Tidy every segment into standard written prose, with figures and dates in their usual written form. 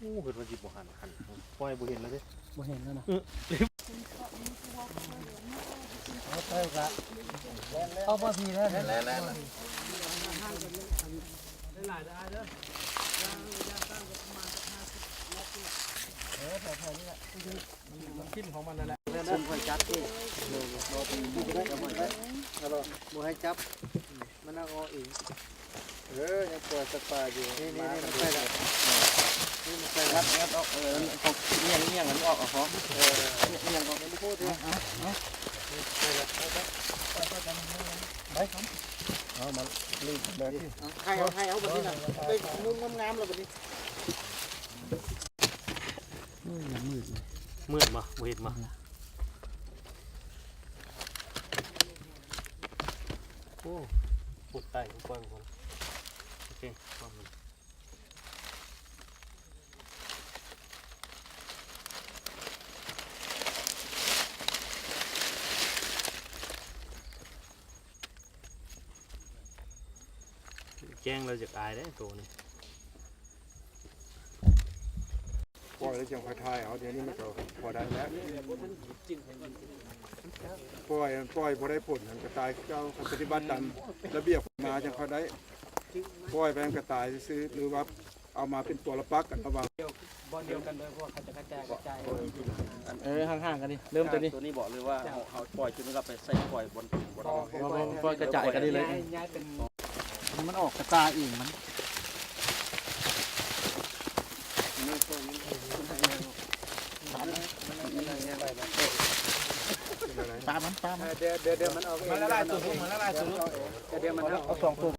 โอ้เห็นมันจิบหันปล่อยบ่เห็นแล้วดิ บ่เห็นแล้วนะ เอามาทีแล้ว กินของมันนั่นแหละ ซึ่งคอยจับที่บ่ให้จับมันเอาเองยังเปิดสปาอยู่นี่มันไปแล้วนี่มันไปรับออกของเงี้ยมันออกอ่ะของเงี้ยของไม่พูดเลยเอามาลีดแบบนี้ให้เอาแบบนี้นะไปนุ่มงามๆเลยแบบนี้ มืดมาบ่เห็นมาโอ้ปวดใต้กว้างคนโอเคความมันแจ้งเราจะตายได้ตัวนี้ ปล่อยแล้วจังค่อยทายเอาเดี๋ยวนี้มันก็พอได้แล้วปล่อยพอได้ผลมันก็ตายเจ้าปฏิบัติตามระเบียบมาจังค่อยได้ปล่อยไปมันก็ตายซื้อหรือว่าเอามาเป็นตัวละปักกันระหว่าง บอลเดียวกันเลยเพราะเขาจะกระจายห่างๆกันดิ เริ่มตัวนี้ ตัวนี้บอกเลยว่าเขาปล่อยจนเราไปใส่ปล่อยบน พอกระจายกันได้เลยย้ายเป็นมันออกกระตาอีกมันปลามันเดี๋ยวมันเอามันละลายตัวมันละลายตัวเดี๋ยวมันเอาสองตัว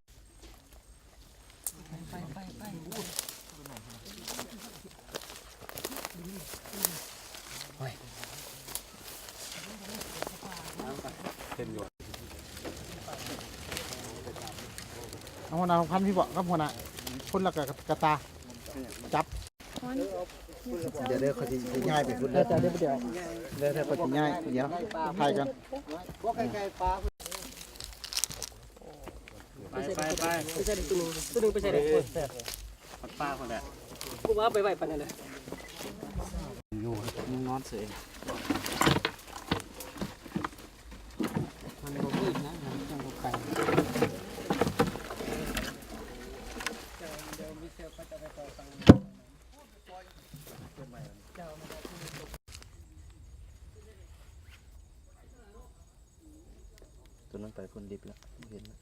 เอาหัวหน้าพันพี่บอกครับหัวหน้าคนละกระตาจับเดี๋ยวเขาจะง่ายไปคุณ เดี๋ยวเขาจะง่ายเดี๋ยวถ่ายกันพวกไก่ปลาไปใส่ตัวนึงไปใส่เลยปลาคนแหละกูว่าไปไหวปันนั่นเลยอยู่นอนเสยมันบ่มืดนะมันจังบ่ไก่ตัวนั้นไปคนดิบแล้วเห็นแล้ว